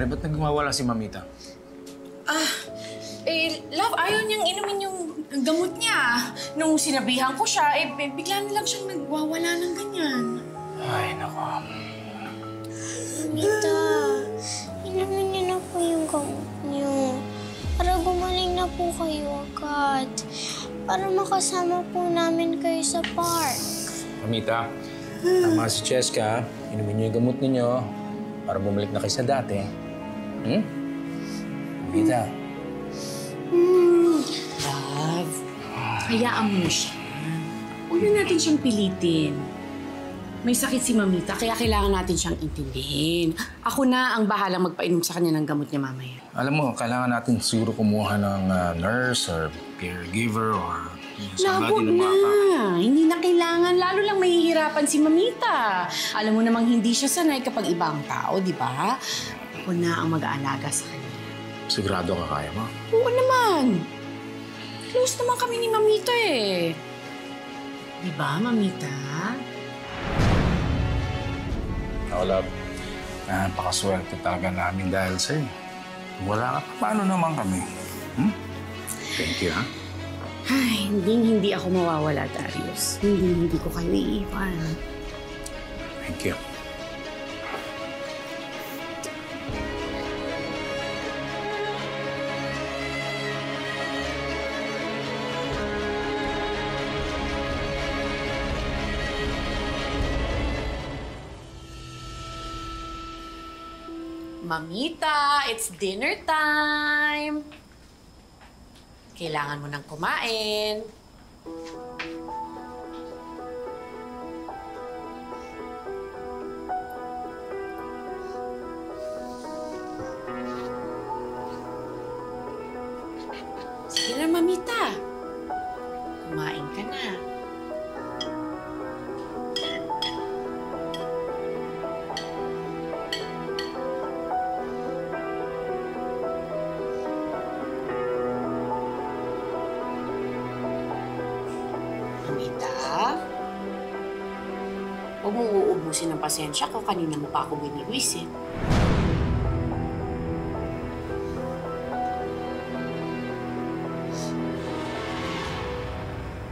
nangyari? Ba't nagmawala si Mamita? Love, ayaw niyang inumin yung gamot niya. Nung sinabihan ko siya, bigla na lang siyang nagwawala ng ganyan. Ay, nako. Mamita, inumin niyo na po yung gamot niyo. Para gumaling na po kayo agad. Para makasama po namin kayo sa park. Mamita, tama si Cheska. Inumin niyo yung gamot ninyo para bumalik na kayo sa dati. Mamita. Love, hayaan mo na siya. Huwag na natin siyang pilitin. May sakit si Mamita, kaya kailangan natin siyang intindihin. Ako na ang bahalang magpainom sa kanya ng gamot niya mamaya. Alam mo, kailangan natin siguro kumuha ng nurse or caregiver or Labog na! Hindi na kailangan. Lalo lang mahihirapan si Mamita. Alam mo namang hindi siya sanay kapag iba ang tao, di ba? Ako na ang mag-aalaga sa kanya. Sigurado ka kaya mo? Oo naman. Close naman kami ni Mamita eh. Di ba, Mamita? Ako, love. Napakaswerte talaga namin dahil sa'yo. Kung wala ka, paano naman kami? Thank you, ha? Ay, hindi ako mawawala, Darius. Hindi ko kayo iiwan. Thank you. Mamita, it's dinner time! Kailangan mo nang kumain. Sige na, Mamita. Kumain ka na. Mamita? Huwag mong uubusin ng pasensya ko. Kanina mo pa ako biniwisin.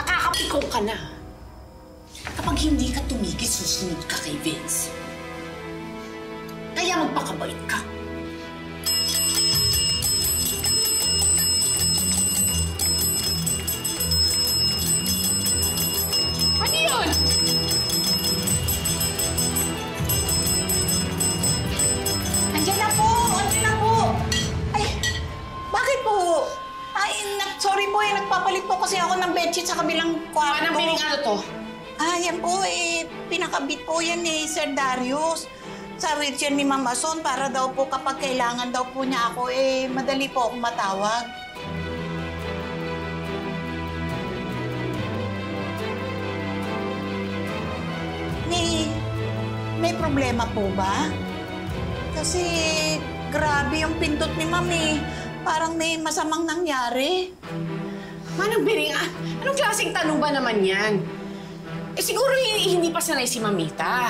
Nakakapikong ka na. Kapag hindi ka tumigil, susunod ka kay Vince. Kaya magpakabait ka. Ano yun? Andiyan na po! Andiyan na po! Ay, bakit po? Ay, sorry po nagpapalit po kasi ako ng bedsheet sa kabilang kwarto. Anong piling ano to? Yan po pinakabit po yan Sir Darius. Sa rich yan ni Mama Son para daw po kapag kailangan daw po niya ako, madali po akong matawag. May problema po ba? Kasi grabe yung pindot ni Mami. Parang may masamang nangyari. Manang Biring, anong klaseng tanong ba naman yan? Siguro hindi pa sanay si Mamita.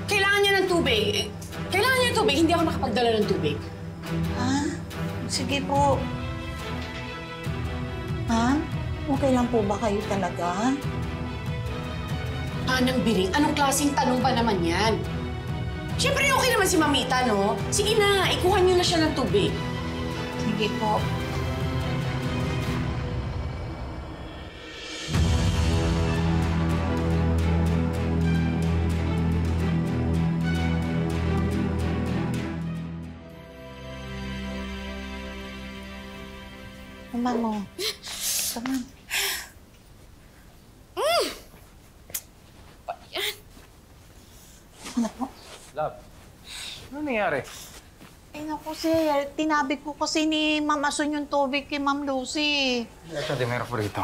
Kailangan niya ng tubig. Kailangan niya ng tubig. Hindi ako nakapagdala ng tubig. Sige po. Okay lang po ba kayo talaga? Manang Biring, anong klaseng tanong ba naman yan? Siyempre okay naman si Mamita, no? Sige na, ikuha niyo na siya ng tubig. Sige po. Tama mo. Tama. Ano po? Love, ano nangyari? Naku, sir. Tinabig po kasi ni Ma'am Asun yung tubig kay Ma'am Lucy. Ito, meron po rito.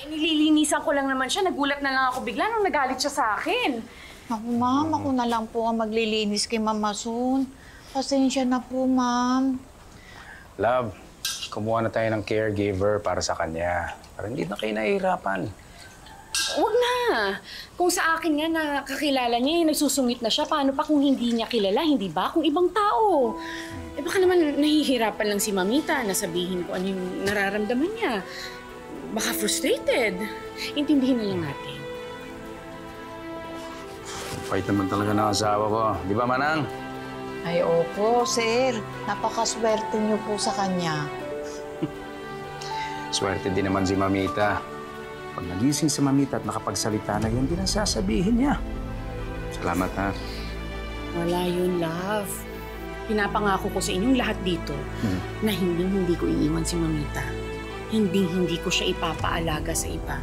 Nililinisan ko lang naman siya. Nagulat na lang ako bigla nung nagalit siya sa akin. Naku, Ma'am. Ako na lang po ang maglilinis kay Ma'am Asun. Pasensya na po, Ma'am. Love, kumuha na tayo ng caregiver para sa kanya. Para hindi na kayo nahihirapan. Huwag na. Kung sa akin nga nakakilala niya, nagsusungit na siya, paano pa kung hindi niya kilala, hindi ba? Kung ibang tao. Eh baka naman nahihirapan lang si Mamita na sabihin ko ano yung nararamdaman niya. Baka frustrated. Intindihin na lang natin. Pait naman talaga ng asawa ko. Di ba, Manang? Ay, opo, sir. Napakaswerte niyo po sa kanya. Swerte din naman si Mamita. Pag nagising si Mamita at nakapagsalita na yun, din ang sasabihin niya. Salamat, ha? Wala yun, love. Pinapangako ko sa inyong lahat dito na hindi ko iiwan si Mamita. Hindi ko siya ipapaalaga sa iba.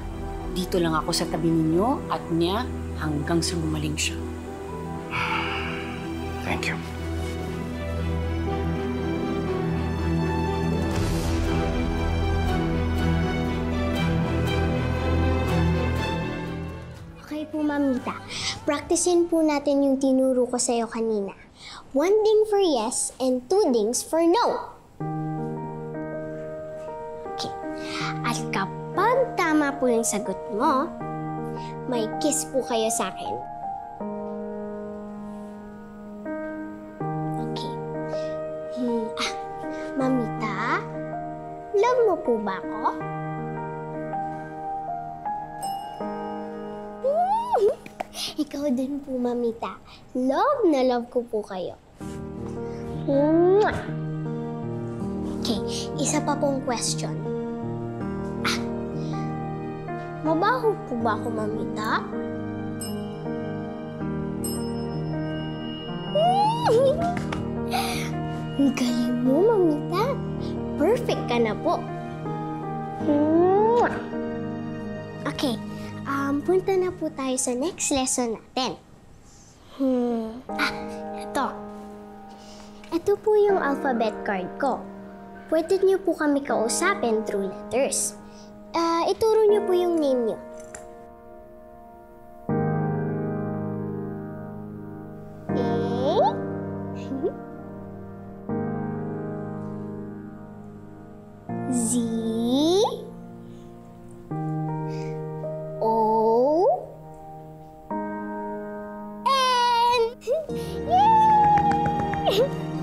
Dito lang ako sa tabi ninyo at niya hanggang sa gumaling siya. Thank you. Okay po, Mamita. Practicein po natin yung tinuro ko sa'yo kanina. 1 ding for yes and 2 dings for no. Okay. At kapag tama po yung sagot mo, may kiss po kayo sa akin. Okay. Mamita, love mo po ba ako? Ikaw din po, Mamita. Love na love ko po kayo. Mwah! Okay, isa pa pong question. Mabaho po ba ako, Mamita? Ang galing mo, Mamita. Perfect ka na po. Mwah! Okay. Punta na po tayo sa next lesson natin. Ito. Ito po yung alphabet card ko. Pwede niyo po kami kausapin through letters. Ituro niyo po yung name niyo. A. Z.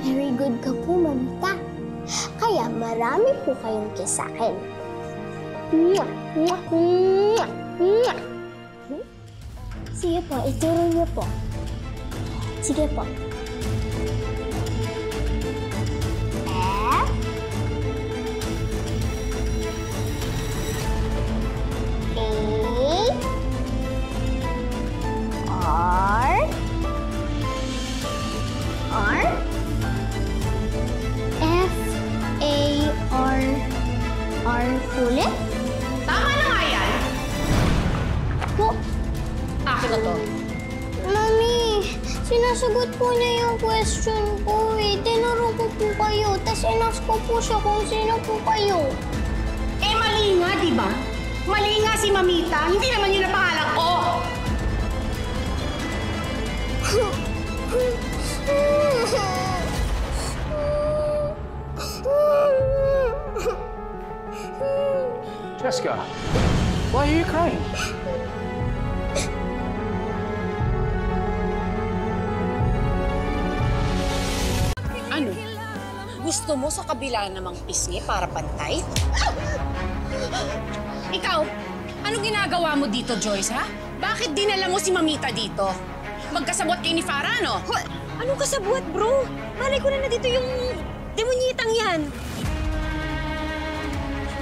Very good ka po, Mamita. Kaya marami po kayong kiss sa akin. Mwah! Mwah! Mwah! Mwah! Sige po, ituro niyo po. Sige po. F. A. R. R. F-A-R. R ulit? Tama na nga yan! Po. Akin na to. Mami, sinasagot po niya yung question ko eh. Tinuro ko po kayo, tas inask ko po siya kung sino po kayo. Eh, mali nga, di ba? Mali nga si Mamita. Hindi naman yun ang pangalan ko. Jessica, why are you crying? Ano? Gusto mo sa kabila namang pisngi para pantay? Ikaw, anong ginagawa mo dito, Joyce, ha? Bakit dinala mo si Mamita dito? Magkasabot kayo ni Farah, no? Anong kasabwat, bro? Malay ko na dito yung demonyitang yan.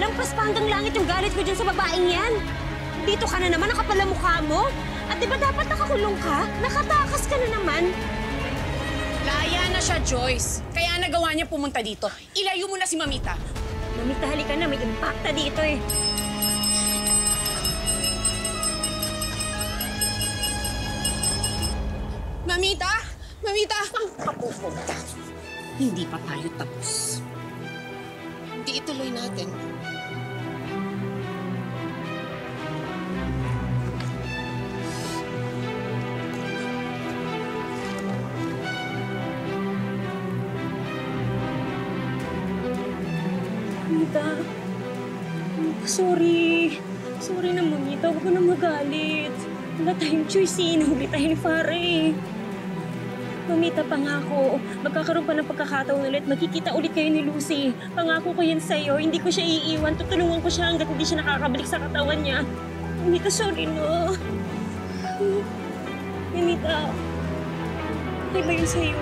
Lampas pa hanggang langit yung galit ko dyan sa babaeng yan. Dito ka na naman, nakapala mukha mo. At di ba dapat nakakulong ka? Nakatakas ka na naman. Laya na siya, Joyce. Kaya nagawa niya pumunta dito. Ilayo mo na si Mamita. Mamita, halika na. May impacta dito eh. Mamita! Mamita! Kapupunta. Hindi pa tayo tapos. Hindi ituloy natin. Mamita. Sorry. Sorry na, Mamita. Mamita, huwag ko na magalit. Wala tayong choice eh. Nahuli tayo ni Farah eh. Mamita, pangako. Magkakaroon pa ng pagkakataon ulit. Magkikita ulit kayo ni Lucy. Pangako ko yan sa'yo. Hindi ko siya iiwan. Tutulungan ko siya hanggat hindi siya nakakabalik sa katawan niya. Mamita, sorry no. Mamita, okay ba yun sa'yo?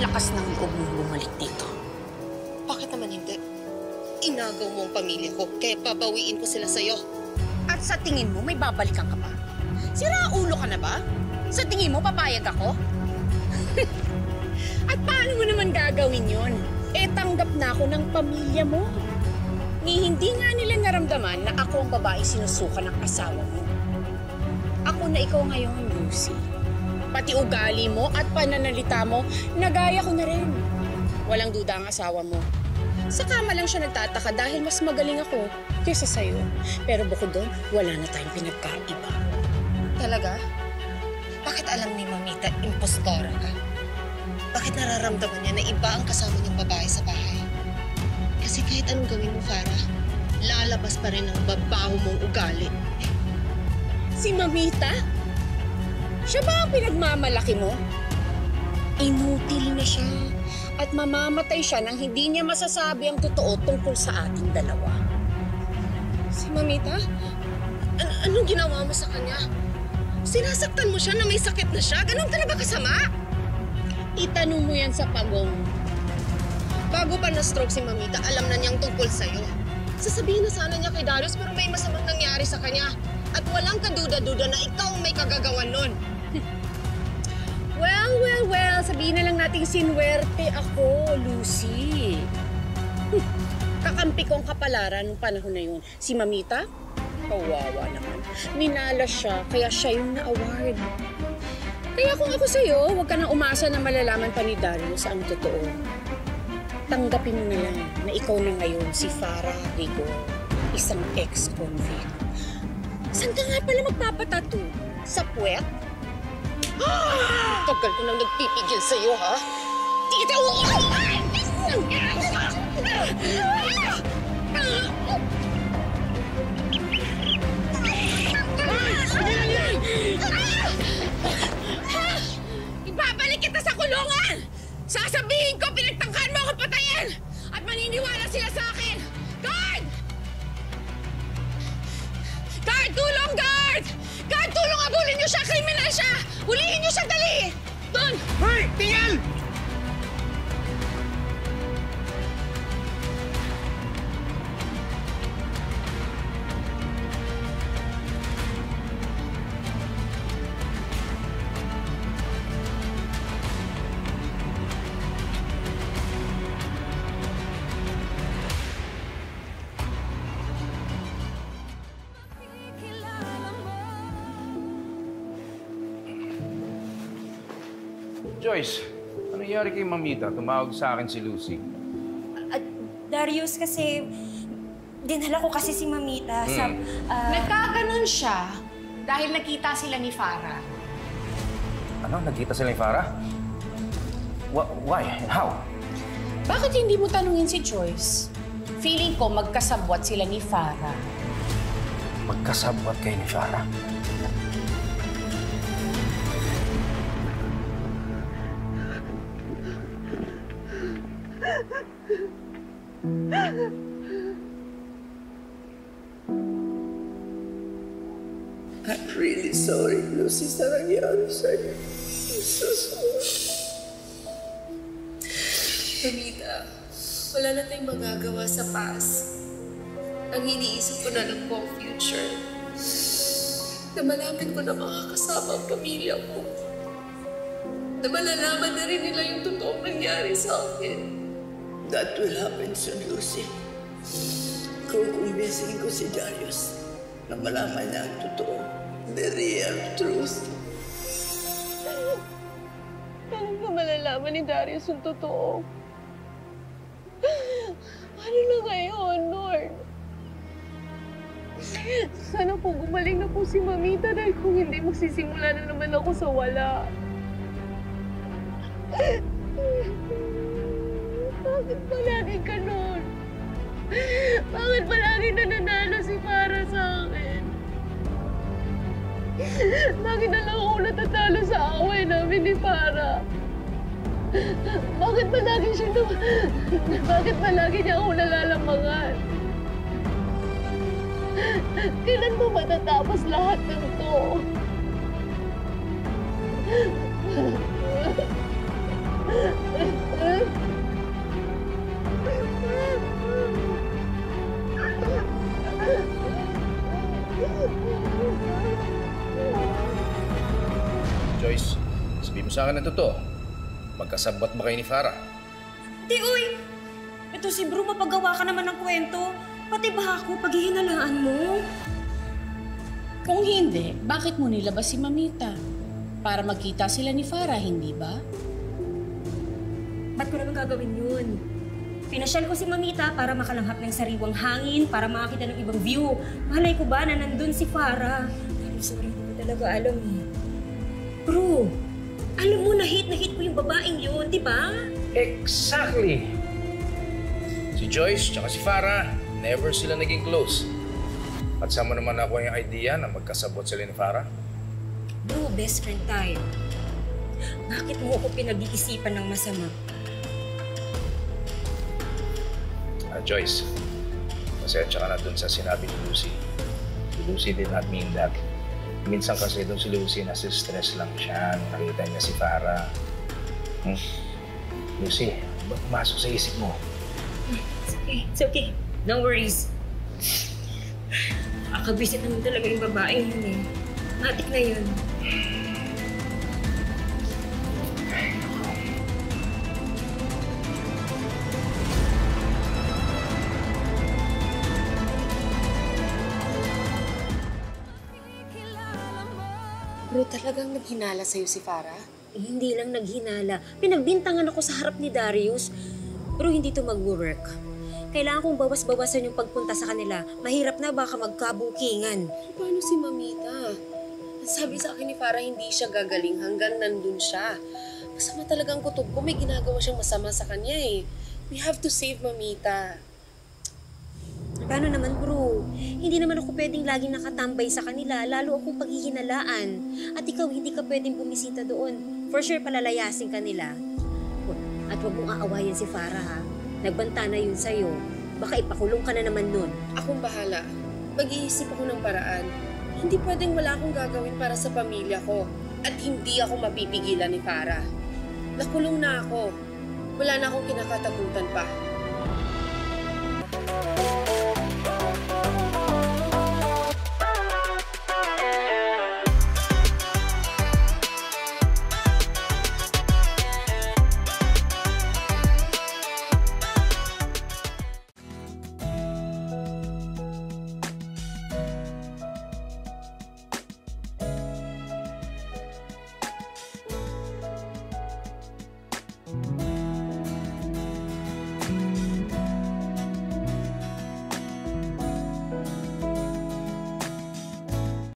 Lakas ng loob mong bumalik dito. Bakit naman hindi? Inagaw mo ang pamilya ko, kaya babawiin ko sila sa'yo. At sa tingin mo, may babalikan ka pa? Sira ulo ka na ba? Sa tingin mo, papayag ako? At paano mo naman gagawin yon? Eh, tanggap na ako ng pamilya mo. Hindi nga nila naramdaman na ako ang babae sinusuka ng asawa mo. Ako na ikaw ngayon, Lucy. Pati ugali mo at pananalita mo, nagaya ko na rin. Walang duda ang asawa mo. Sa kama lang siya nagtataka dahil mas magaling ako kaysa sa'yo. Pero bukod doon, wala na tayong pinagkaiba. Talaga? Bakit alam ni Mamita impostora ka? Bakit nararamdaman niya na iba ang kasama niyang babae sa bahay? Kasi kahit anong gawin mo, Farah, lalabas pa rin ang babaho mong ugali. Si Mamita? Siya ba ang pinagmamalaki mo? Inutil na siya at mamamatay siya nang hindi niya masasabi ang totoo tungkol sa ating dalawa. Si Mamita? Anong ginawa mo sa kanya? Sinasaktan mo siya na may sakit na siya? Ganun ka na ba kasama? Itanong mo yan sa pagong. Bago pa na-stroke si Mamita, alam na niyang tungkol sa'yo. Sasabihin na sana niya kay Darius pero may masamang nangyari sa kanya. At walang kaduda-duda na ikaw ang may kagagawan nun. Well, sabihin na lang nating sinwerte ako, Lucy. Kakampi kong kapalaran nung panahon na yun. Si Mamita, kawawa naman. Minala siya, kaya siya yung na-award. Kaya kung ako sa'yo, huwag ka nang umasa na malalaman pa ni Darius ang totoo. Tanggapin mo na lang na ikaw na ngayon si Farah Rigor, isang ex-convict. Saan ka nga pala magpapatato? Sa puwet? Tagal ko nang nagpipigil sa'yo, ha? Tita! Ibabalik kita sa kulungan! Sasabihin ko pinagtangkaan mo ako patayin! At maniniwala sila sa akin! Guard! Guard! Tulong, guard! Guard, tulong! Abulin niyo siya! Kriminal siya! Hulihin niyo siya! Dali! Doon! Hoy! Tingnan! Joyce, ano nangyari kay Mamita? Tumawag sa akin si Lucy. Darius, kasi dinala ko kasi si Mamita sa... Nagkaganon siya dahil nakita sila ni Farah. Ano? Nagkita sila ni Farah? Why? How? Bakit hindi mo tanungin si Joyce? Feeling ko magkasabwat sila ni Farah. Magkasabwat kayo ni Farah? I'm really sorry, Lucy, sa nangyari sa'yo. I'm so sorry. Mamita, wala na tayong magagawa sa past. Ang iniisip ko na lang po ang future. Na malaman ko na makakasama ang pamilya ko. Na malalaman na rin nila yung totoong nangyari sa akin. That will happen soon, Lucy. Kukumbisin ko si Darius na malaman niya ang totoo. The real truth. Paano ba malalaman ni Darius yung totoo? Ano na ngayon, Lord? Sana po gumaling na po si Mamita dahil kung hindi magsisimula na naman ako sa wala. Bakit palagi ganun? Bakit palagi nananalo si Farah sa akin? Lagi na lang ako natatalo sa away namin ni Farah. Bakit palagi niya ako nalalamangan? Kailan mo matatapos lahat ng to? Joyce, sabihin mo sa akin ang totoo. Magkasabot ba kayo ni Farah? Di, uy! Ito si Bro, mapagawa ka naman ng kwento. Pati ba ako, paghihinalaan mo? Kung hindi, bakit mo nilabas si Mamita? Para magkita sila ni Farah, hindi ba? Ba't ko naman gagawin yun? Pinasyal ko si Mamita para makalanghap ng sariwang hangin, para makakita ng ibang view. Malay ko ba na nandun si Farah? Pero sorry, hindi ko talaga alam eh. Bro, alam mo na hit ko yung babaeng yun, di ba? Exactly! Si Joyce tsaka si Farah, never sila naging close. At saan mo naman nakuha yung idea na magkasabot sila ni Farah? Bro, best friend tayo. Bakit mo ako pinag-iisipan ng masama? Joyce, pasensya ka na dun sa sinabi ni Lucy. Si Lucy did not mean that. Minsan kasi dun si Lucy, nasa stress lang siya nung nakita niya si Farah. Lucy, ba't pumasok sa isip mo? It's okay. No worries. Akabisit naman talaga yung babaeng yun eh. Matik na yun. Bro, talagang naghinala sa'yo si Farah? Eh, hindi lang naghinala. Pinagbintangan ako sa harap ni Darius. Pero hindi to mag-work. Kailangan kong bawas-bawasan yung pagpunta sa kanila. Mahirap na baka magkabukingan. Paano si Mamita? Sabi sa akin ni Farah, hindi siya gagaling hanggang nandun siya. Masama talagang kutob ko. May ginagawa siyang masama sa kanya eh. We have to save Mamita. Paano naman, bro? Hindi naman ako pwedeng laging nakatambay sa kanila, lalo akong paghihinalaan. At ikaw, hindi ka pwedeng bumisita doon. For sure, palalayasin ka nila. At huwag mong aawayan si Farah, ha? Nagbanta na yun sa'yo. Baka ipakulong ka na naman nun. Akong bahala. Mag-iisip ako ng paraan. Hindi pwedeng wala akong gagawin para sa pamilya ko. At hindi ako mapipigilan ni Farah. Nakulong na ako. Wala na akong kinakatakutan pa.